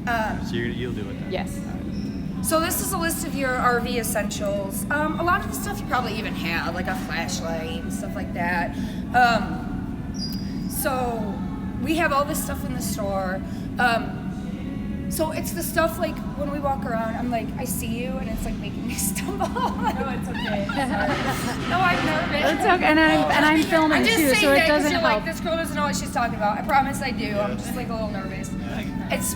So you'll do it then? Yes. So this is a list of your RV essentials. A lot of the stuff you probably even have, like a flashlight and stuff like that. So we have all this stuff in the store. So it's the stuff like when we walk around, I'm like, I see you, and it's like making me stumble. No, it's okay. No, I'm nervous. It's okay, and I'm filming I'm just too, saying so it that 'cause doesn't you're help. like, this girl doesn't know what she's talking about. I promise I do. I'm just like a little nervous. It's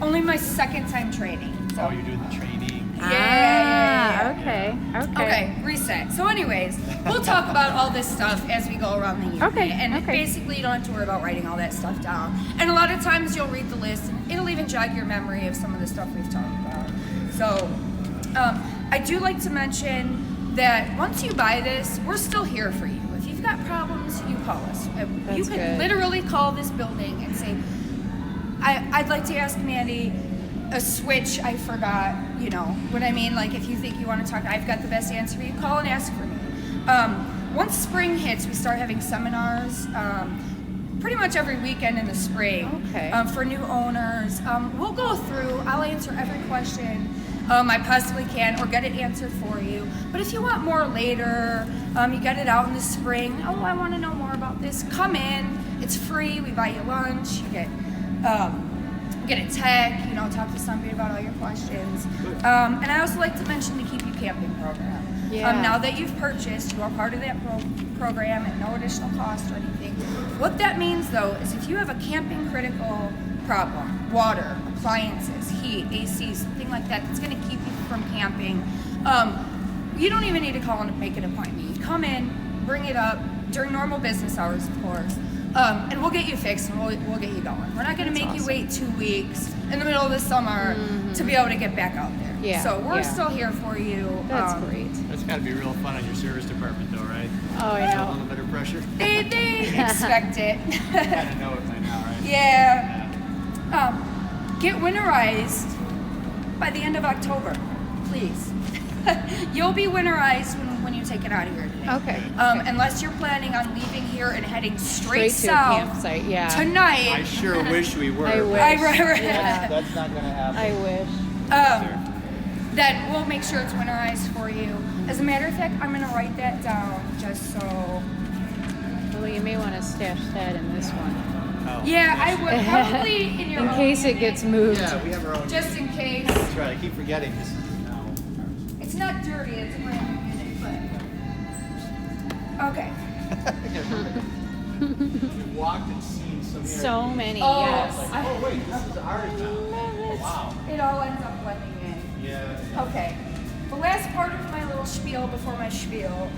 only my second time training. So. Oh, you're doing the training. Yeah. Okay. Okay, reset. So anyways, we'll talk about all this stuff as we go around the unit. Okay, And okay. basically you don't have to worry about writing all that stuff down. And a lot of times you'll read the list and it'll even jog your memory of some of the stuff we've talked about. So I do like to mention that once you buy this, we're still here for you. If you've got problems, you call us. You can good. literally call this building and say, I'd like to ask Mandy a switch I forgot, you know what I mean? Like if you think you want to talk, I've got the best answer for you, call and ask for me. Once spring hits, we start having seminars pretty much every weekend in the spring. Okay. For new owners. We'll go through, I'll answer every question I possibly can or get it answered for you. But if you want more later, you get it out in the spring, oh, I want to know more about this, come in, it's free, we buy you lunch, you get a tech, you know, talk to somebody about all your questions. And I also like to mention the Keep You Camping program. Yeah. Now that you've purchased, you are part of that program at no additional cost or anything. What that means though is if you have a camping critical problem, water, appliances, heat, AC, something like that, that's gonna keep you from camping, you don't even need to call and make an appointment. You come in, bring it up during normal business hours, of course. And we'll get you fixed and we'll get you going. We're not going to make you wait 2 weeks in the middle of the summer to be able to get back out there. Yeah, So we're yeah. still here for you. That's great. That's got to be real fun on your service department, though, right? Oh, I A know. little bit of pressure. They expect it. Kind of know it by now, right? Yeah. Get winterized by the end of October, please. You'll be winterized when you take it out of here today. Okay. Unless you're planning on leaving here and heading straight to a south campsite, yeah. tonight. I sure wish we were. I wish. Right. Yeah. That's not going to happen. I wish. Then we'll make sure it's winterized for you. As a matter of fact, I'm going to write that down just so. Well, you may want to stash that in this one. Oh. Yeah, I would probably in your In own case it unit, gets moved. Yeah, we have our own. just in case. That's right. I keep forgetting this is now. It's not dirty. It's a brand new unit, but okay. We've walked and seen some here. So many, Oh, yes. Like, oh, wait, this is ours now. Oh, wow. It all ends up blending in. Yeah. Okay. The last part of my little spiel before my spiel.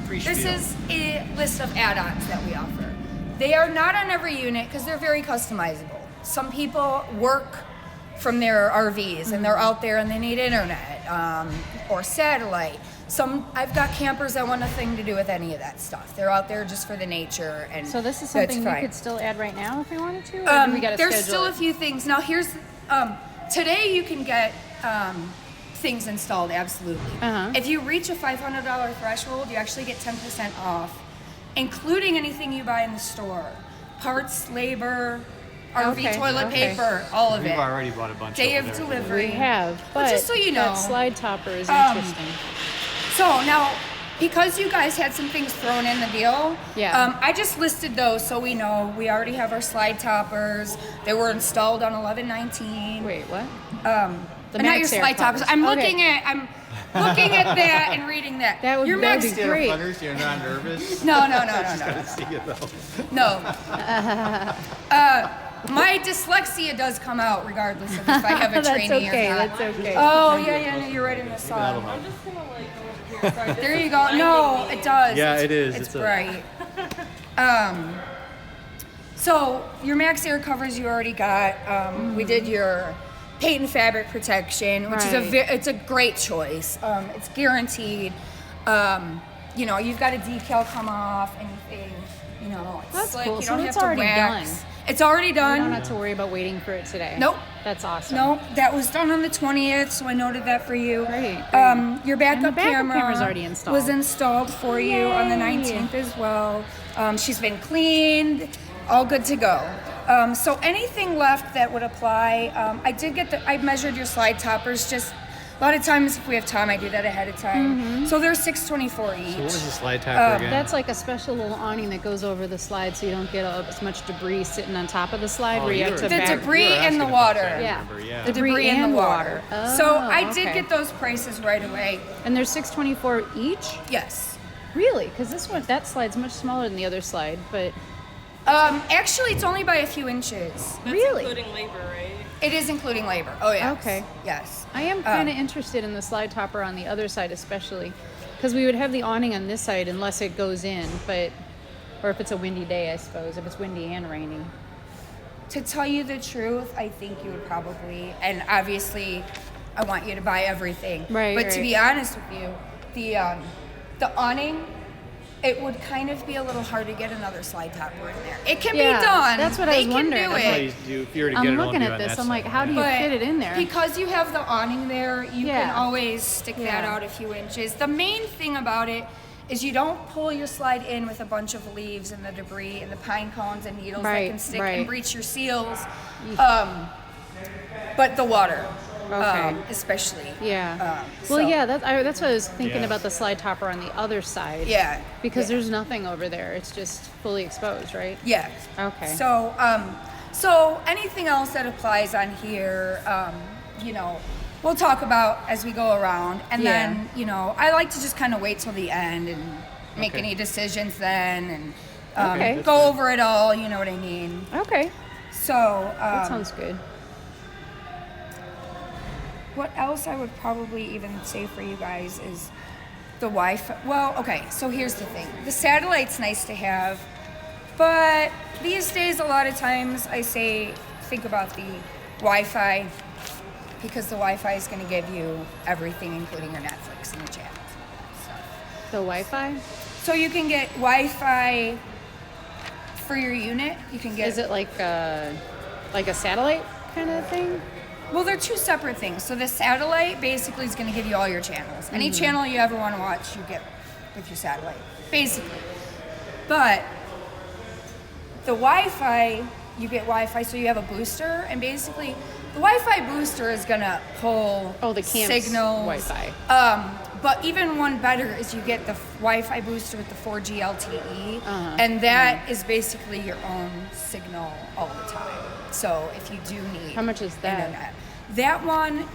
Pre-spiel. This is a list of add-ons that we offer. They are not on every unit because they're very customizable. Some people work from their RVs and they're out there and they need internet or satellite. I've got campers that want nothing to do with any of that stuff. They're out there just for the nature and So this is that's something we fine. could still add right now if we wanted to? Or do we got to There's schedule still it? a few things. Now here's today you can get things installed absolutely. Uh-huh. If you reach a $500 threshold, you actually get 10% off, including anything you buy in the store, parts, labor, RV Okay, toilet okay. paper, all of We've it. already bought a bunch Day over of there. delivery. We have, But but just so you know, that slide topper is um, interesting. So now, because you guys had some things thrown in the deal, Yeah. I just listed those so we know. We already have our slide toppers. They were installed on 11/19. Wait, what? The Not your Max Air slide toppers. covers. I'm Okay. looking at that and reading that. That would- your that would Max. be great. Flutters, you're not nervous? No. Gotta see it though. No. My dyslexia does come out regardless of if I have a That's trainee okay, or not. that's okay. Oh yeah, no, you're right in the song. That'll help. There you go. No, it does. Yeah, it is. It's It's a- bright. So your Max Air covers you already got. We did your paint and fabric protection, which is Right. it's a great choice. It's guaranteed. You've got a decal come off, anything. It's That's like cool. you So don't it's have to already wax. done. It's already We don't done. have to worry about waiting for it today. Nope. That's awesome. No, that was done on the 20th, so I noted that for you. Great, Your backup, And the backup camera camera's already installed. was installed for you on the Yay. 19th as well. She's been cleaned, all good to go. So anything left that would apply, I measured your slide toppers. Just a lot of times if we have time, I do that ahead of time. So they're $624 each. So what was the slide topper again? That's like a special little awning that goes over the slide so you don't get as much debris sitting on top of the slide where you have to The back. debris you were and asking the about water. that, I Yeah. remember, yeah. The debris and the water. Oh, So I did okay. get those prices right away. And they're $624 each? Yes. Really? Because that slide's much smaller than the other slide, but Actually, it's only by a few inches. That's Really? including labor, right? It is including labor. Oh, yes. Okay. Yes. I am kind of interested in the slide topper on the other side, especially because we would have the awning on this side unless it goes in, or if it's a windy day, I suppose, if it's windy and rainy. To tell you the truth, I think you would probably, and obviously, I want you to buy everything. Right, But to right. be honest with you, the awning, it would kind of be a little hard to get another slide topper in there. It can Yeah, be done. that's what they I was can wondering. do That's That's why it. if you were to get I'm it, looking only at on this, that I'm like, side, how do you But fit it in there? Because you have the awning there, you Yeah. can always stick that Yeah. out a few inches. The main thing about it is you don't pull your slide in with a bunch of leaves and the debris and the pine cones and needles that Right, can stick right. and breach your seals. But the water, Okay. especially. Yeah. so- Well, yeah, that's what I was thinking Yeah. about the slide topper on the other side. Yeah. Because yeah. there's nothing over there. It's just fully exposed, right? Yeah. Okay. So anything else that applies on here, we'll talk about as we go around, and Yeah. then I like to just kind of wait till the end and make Okay. any decisions then, and Okay. go over it all. You know what I mean? Okay. So That sounds good. what else I would probably even say for you guys is the Wi-Fi. Well, okay, so here's the thing. The satellite's nice to have, but these days a lot of times I say think about the Wi-Fi because the Wi-Fi is going to give you everything, including your Netflix and the channels and all that stuff. The Wi-Fi? So you can get Wi-Fi for your unit. You can get. Is it like a satellite kind of thing? Well, they're two separate things. So the satellite basically is going to give you all your channels. Any channel you ever want to watch, you get with your satellite, basically. But the Wi-Fi, you get Wi-Fi, so you have a booster, and basically the Wi-Fi booster is going to pull The camp's signals. Wi-Fi. But even one better is you get the Wi-Fi booster with the 4G LTE, Uh-huh. and that is basically your own signal all the time. So if you do need How much is that? internet, that one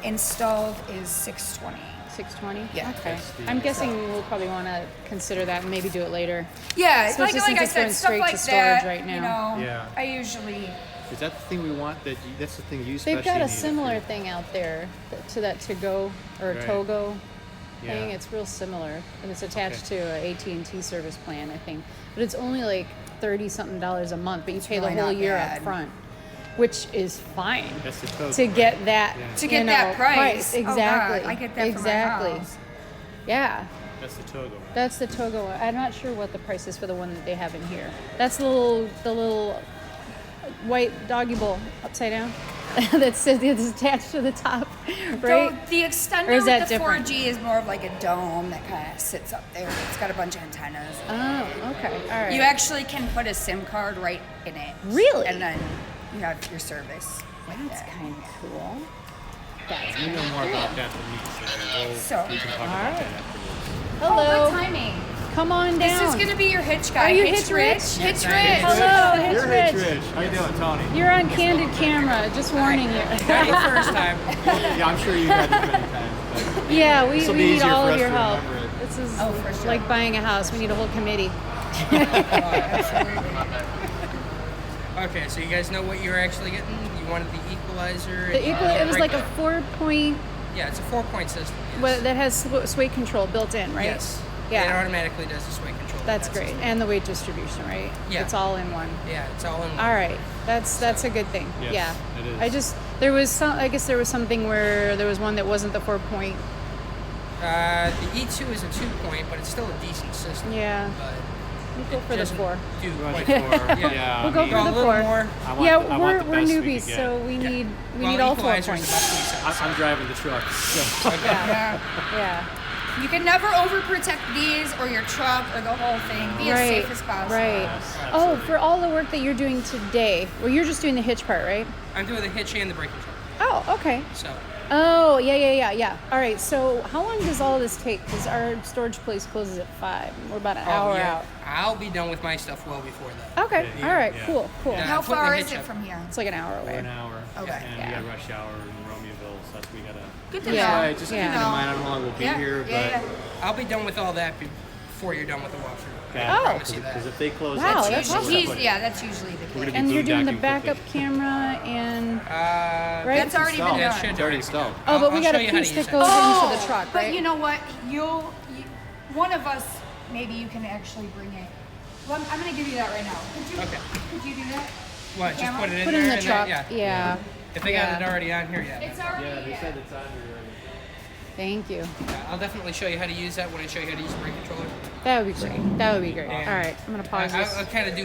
installed is $620. 620? Yeah. Okay. That's the- I'm guessing we'll probably want to consider that and maybe do it later. Yeah, Especially like since I it's said, going stuff straight like to storage that. right now. Yeah. I usually. Is that the thing we want? That's the thing you They've especially got a need similar if thing out there to that To-Go or Right. Togo Yeah. thing. It's real similar, and it's attached to a AT&T service plan, I think. But it's only like $30-something a month, but you pay really the whole not year bad. up front, which is fine That's the Togo, to get that Yeah. To get you that know, price. Exactly. Oh, God, I get that exactly. for my house. Yeah. That's the Togo. That's the Togo one. I'm not sure what the price is for the one that they have in here. That's the little white doggy bowl upside down that's attached to the top, right? So the extender Or is that with the different? 4G is more of like a dome that kind of sits up there. It's got a bunch of antennas. Oh, okay. All right. You actually can put a SIM card right in it. Really? And then you have your service. Like That's that. kind of cool. That's You kind know of more about that than me, So- we can talk about Alright. that afterwards. Hello. Oh, good timing. Come on down. This is going to be your hitch guy. Are you Hitch Hitch Rich? Rich? Hitch I'm Rich. Hello, Hitch You're Rich. Hitch Rich. How you doing, Tony? You're on candid camera. Just warning you. Not your first time. Yeah, I'm sure you've had this many times. But Yeah, we This'll be need easier all for of us your to help. remember it. This is Oh, for sure. like buying a house. We need a whole committee. Okay, so you guys know what you're actually getting? You wanted the equalizer. It was like a 4-point Yeah, it's a 4-point system. Yes. well, that has sway control built in, right? Yes. Yeah. It automatically does the sway control. That's That great. system. And the weight distribution, right? Yeah. It's all in one. Yeah, it's all in one. All right. That's a good thing. Yes, yeah. it is. I just I guess there was something where there was one that wasn't the 4-point. The E2 is a 2-point, but it's still a decent system. Yeah. But We'll go it for the doesn't 4. do You want quite the four? Yeah. Yeah, We'll I go mean, for Go a the little 4. more. I want Yeah, the- I want the we're best we newbies, could so get. we need Well, all 4 equalizer's points. about 3 cents. I'm driving the truck. So. Yeah. Yeah. You can never overprotect these or your truck or the whole thing. Be as safe as possible. Right. Oh, for all the work that you're doing today, well, you're just doing the hitch part, right? I'm doing the hitch and the brake control. Oh, okay. So Oh, yeah. All right, so how long does all this take? Because our storage place closes at 5. We're about an hour out. I'll be done with my stuff well before that. Okay, Yeah, all right, yeah. cool. Yeah. How Putting the far hitch is it up. from here? It's like an hour Over away. an hour. Okay. And Yeah. we got rush hour in Romeoville, so that's we gotta. Good to Yeah. know. Right, just Yeah. keep in mind. I don't know how long we'll be here, but yeah. I'll be done with all that before you're done with the walkthrough. Okay. Oh. I promise you that. because if they close, Wow, up, that's Usually, awesome. that's usually the We're case. gonna be And you're doing the boondocking backup quickly. camera and Right? right? That's already been Installed. done. That should It's already be installed. Oh, but we I'll got a show you how to piece that use goes that. into the truck, right? But you know what? One of us, maybe you can actually bring it. Well, I'm going to give you that right now. Okay. Could you do that? What? Just Camera? put it in Put there in the and truck. then, Yeah. If they got it already on here, It's yeah. already. Yeah, they said it's on here already. Thank you. I'll definitely show you how to use that when I show you how to use the brake controller. That would be great. That would be great. And All right, I'm gonna pause this. I'll kind of do